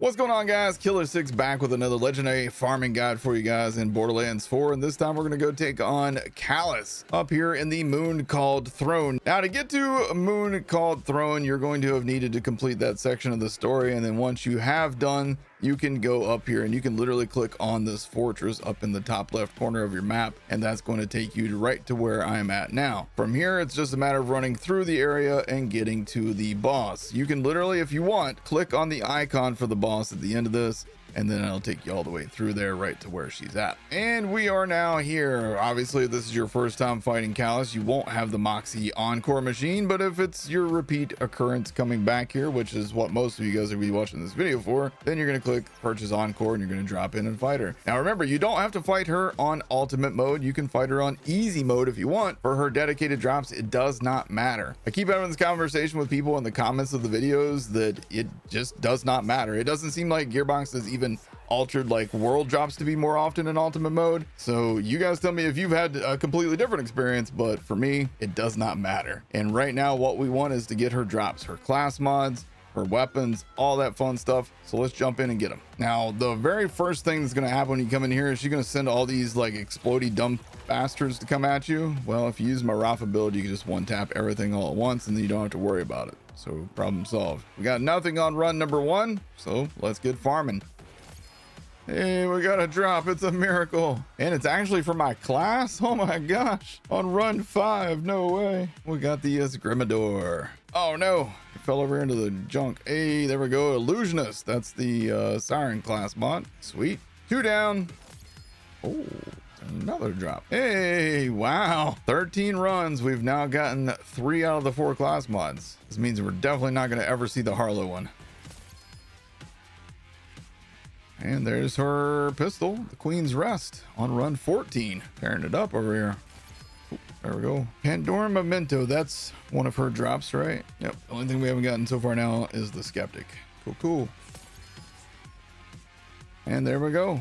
What's going on, guys? Killer6 back with another legendary farming guide for you guys in Borderlands 4, and this time we're going to go take on Callis up here in the Moon Called Throne. Now, to get to Moon Called Throne, you're going to have needed to complete that section of the story, and then once you have done, you can go up here and you can literally click on this fortress up in the top left corner of your map, and that's going to take you right to where I'm at now. From here, it's just a matter of running through the area and getting to the boss. You can literally, if you want, click on the icon for the boss at the end of this, and then I'll take you all the way through there right to where she's at. And we are now here. Obviously, this is your first time fighting Callis. You won't have the Moxie Encore machine, but if it's your repeat occurrence coming back here, which is what most of you guys are going to be watching this video for, then you're going to click purchase Encore and you're going to drop in and fight her. Now remember, you don't have to fight her on ultimate mode. You can fight her on easy mode if you want. For her dedicated drops, it does not matter. I keep having this conversation with people in the comments of the videos that it just does not matter. It doesn't seem like Gearbox has even altered like world drops to be more often in ultimate mode. So you guys tell me if you've had a completely different experience, but for me, it does not matter. And right now what we want is to get her drops, her class mods, her weapons, all that fun stuff. So let's jump in and get them. Now, the very first thing that's going to happen when you come in here is she's going to send all these like explodey dumb bastards to come at you. Well, if you use my RAFA build, you can just one tap everything all at once and then you don't have to worry about it. So problem solved. We got nothing on run number 1, so let's get farming. Hey, we got a drop. It's a miracle. And it's actually for my class. Oh my gosh. On run 5. No way. We got the Esgrimador. Oh no. It fell over into the junk. Hey, there we go. Illusionist. That's the Siren class mod. Sweet. 2 down. Oh, another drop. Hey, wow. 13 runs. We've now gotten 3 out of the 4 class mods. This means we're definitely not going to ever see the Harlow one. And there's her pistol, the Queen's Rest, on run 14. Tearing it up over here. Ooh, there we go. Pandoran Memento, that's one of her drops, right? Yep. The only thing we haven't gotten so far now is the Skeptic. Cool, cool. And there we go.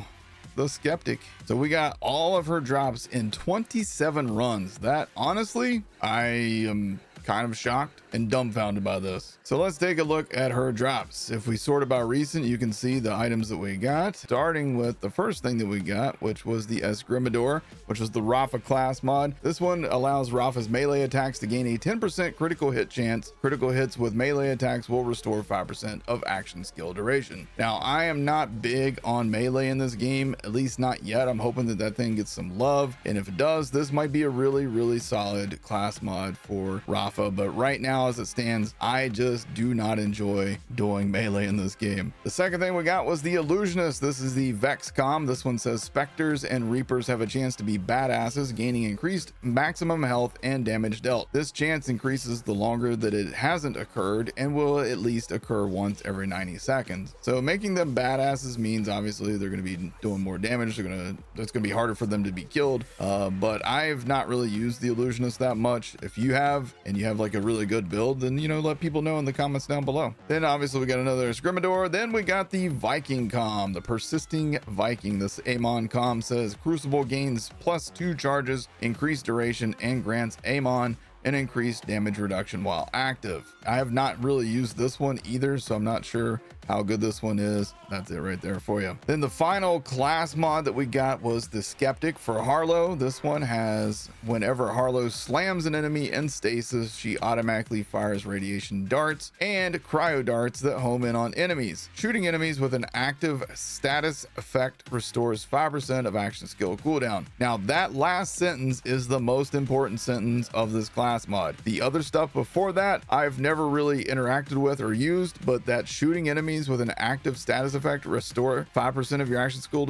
The Skeptic. So we got all of her drops in 27 runs. That, honestly, I am kind of shocked and dumbfounded by this. So let's take a look at her drops. If we sort by recent, you can see the items that we got, starting with the first thing that we got, which was the Esgrimador, which was the RAFA class mod. This one allows RAFA's melee attacks to gain a 10% critical hit chance. Critical hits with melee attacks will restore 5% of action skill duration. Now, I am not big on melee in this game, at least not yet. I'm hoping that that thing gets some love, and if it does, this might be a really solid class mod for RAFA. But right now, as it stands, I just do not enjoy doing melee in this game. The second thing we got was the Illusionist. This is the Vexcom. This one says Specters and Reapers have a chance to be badasses, gaining increased maximum health and damage dealt. This chance increases the longer that it hasn't occurred and will at least occur once every 90 seconds. So making them badasses means obviously they're going to be doing more damage. It's going to be harder for them to be killed. But I've not really used the Illusionist that much. If you have, and you have like a really good build, then you know, let people know in the comments down below. Then obviously we got another Esgrimador. Then we got the Viking Com, the Persisting Viking. This Amon Com says Crucible gains +2 charges, increased duration, and grants Amon an increased damage reduction while active. I have not really used this one either, so I'm not sure how good this one is. That's it right there for you. Then the final class mod that we got was the Skeptic for Harlow. This one has, whenever Harlow slams an enemy in stasis, she automatically fires radiation darts and cryo darts that home in on enemies. Shooting enemies with an active status effect restores 5% of action skill cooldown. Now that last sentence is the most important sentence of this class mod. The other stuff before that I've never really interacted with or used, but that shooting enemies with an active status effect restore 5% of your action skill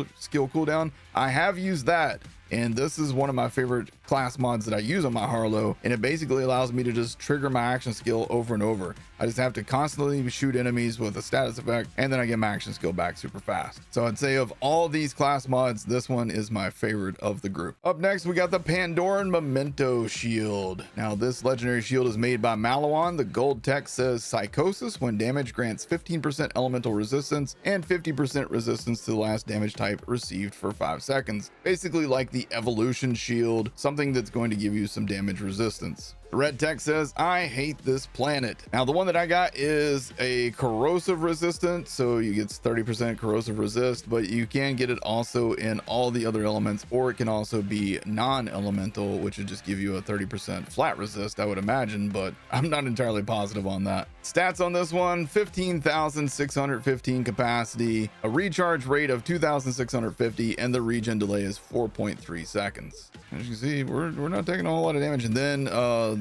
cooldown, I have used that. And this is one of my favorite class mods that I use on my Harlow, and it basically allows me to just trigger my action skill over and over. I just have to constantly shoot enemies with a status effect, and then I get my action skill back super fast. So I'd say of all these class mods, this one is my favorite of the group. Up next, we got the Pandoran Memento shield. Now this legendary shield is made by Malawan. The gold text says Psychosis. When damage, grants 15% elemental resistance and 50% resistance to the last damage type received for 5 seconds. Basically like the evolution shield, something that's going to give you some damage resistance. Red Tech says, I hate this planet. Now, the one that I got is a corrosive resistant, so you get 30% corrosive resist, but you can get it also in all the other elements, or it can also be non-elemental, which would just give you a 30% flat resist, I would imagine, but I'm not entirely positive on that. Stats on this one, 15,615 capacity, a recharge rate of 2,650, and the regen delay is 4.3 seconds. As you can see, we're not taking a whole lot of damage, and then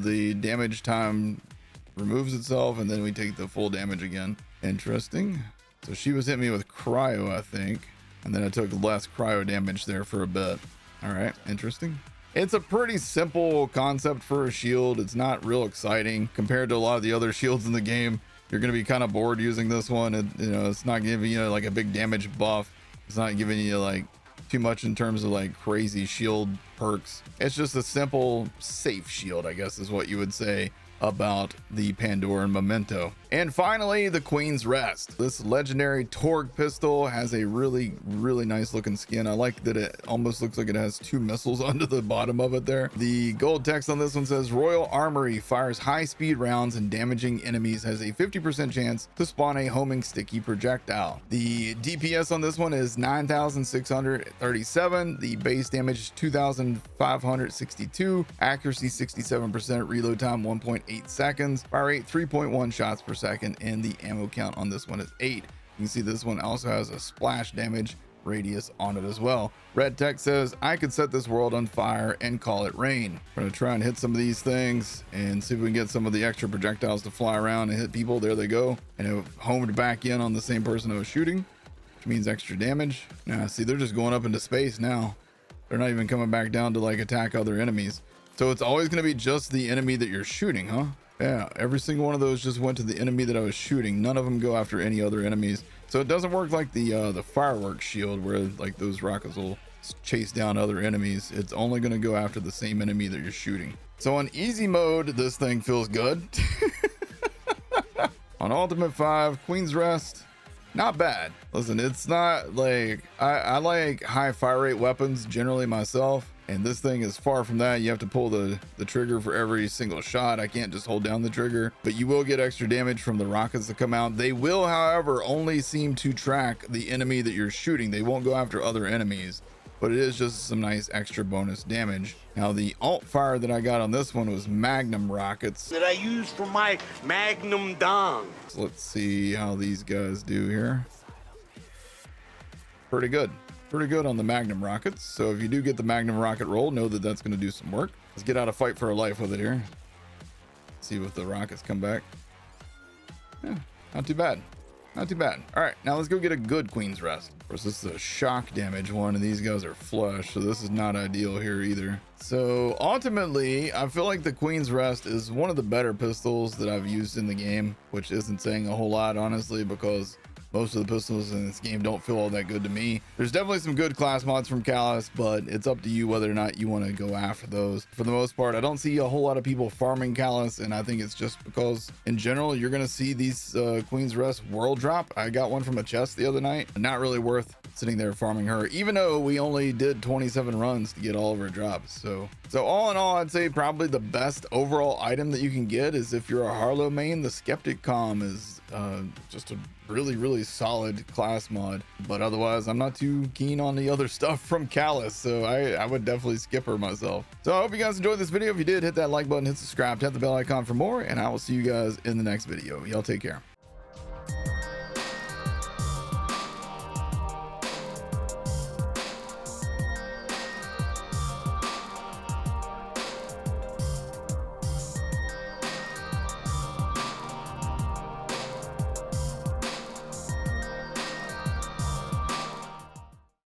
the damage time removes itself, and then we take the full damage again. Interesting. So she was hitting me with cryo, I think, and then I took less cryo damage there for a bit. All right, interesting. It's a pretty simple concept for a shield. It's not real exciting compared to a lot of the other shields in the game. You're going to be kind of bored using this one. It's not giving you like a big damage buff. It's not giving you like too much in terms of like crazy shield perks. It's just a simple safe shield, I guess is what you would say about the Pandoran Memento. And finally, the Queen's Rest. This legendary Torgue pistol has a really nice looking skin. I like that it almost looks like it has two missiles onto the bottom of it there. The gold text on this one says, Royal Armory fires high speed rounds and damaging enemies has a 50% chance to spawn a homing sticky projectile. The DPS on this one is 9,637. The base damage is 2,562. Accuracy 67%. Reload time 1.8 seconds. Fire rate 3.1 shots per second, and the ammo count on this one is 8. You can see this one also has a splash damage radius on it as well. Red Tech says, I could set this world on fire and call it rain. We're gonna try and hit some of these things and see if we can get some of the extra projectiles to fly around and hit people. There they go, and it homed back in on the same person I was shooting, which means extra damage. Now see, they're just going up into space now. They're not even coming back down to like attack other enemies. So it's always going to be just the enemy that you're shooting, huh? Yeah, every single one of those just went to the enemy that I was shooting. None of them go after any other enemies. So it doesn't work like the fireworks shield where like those rockets will chase down other enemies. It's only going to go after the same enemy that you're shooting. So on easy mode, this thing feels good. On Ultimate 5, Queen's Rest, not bad. Listen, it's not like I like high fire rate weapons generally myself, and this thing is far from that. You have to pull the trigger for every single shot. I can't just hold down the trigger, but you will get extra damage from the rockets that come out. They will, however, only seem to track the enemy that you're shooting. They won't go after other enemies, but it is just some nice extra bonus damage. Now the alt fire that I got on this one was Magnum rockets that I use for my Magnum dong. So let's see how these guys do here. Pretty good on the Magnum rockets. So if you do get the Magnum rocket roll, know that that's going to do some work. Let's get out a fight for our life with it here. See if the rockets come back. Yeah, not too bad. Not too bad. All right, now let's go get a good Queen's Rest. Of course, this is a shock damage one, and these guys are flush, so this is not ideal here either. So ultimately, I feel like the Queen's Rest is one of the better pistols that I've used in the game, which isn't saying a whole lot, honestly, because most of the pistols in this game don't feel all that good to me. There's definitely some good class mods from Callis, but it's up to you whether or not you want to go after those. For the most part, I don't see a whole lot of people farming Callis, and I think it's just because in general you're going to see these Queen's Rest world drop. I got one from a chest the other night. Not really worth sitting there farming her, even though we only did 27 runs to get all of her drops. So all in all, I'd say probably the best overall item that you can get is if you're a Harlow main. The Skeptic Comm is just a really solid class mod, but otherwise I'm not too keen on the other stuff from Callis, so I would definitely skip her myself. So I hope you guys enjoyed this video. If you did, hit that like button, hit subscribe, tap the bell icon for more, and I will see you guys in the next video. Y'all take care.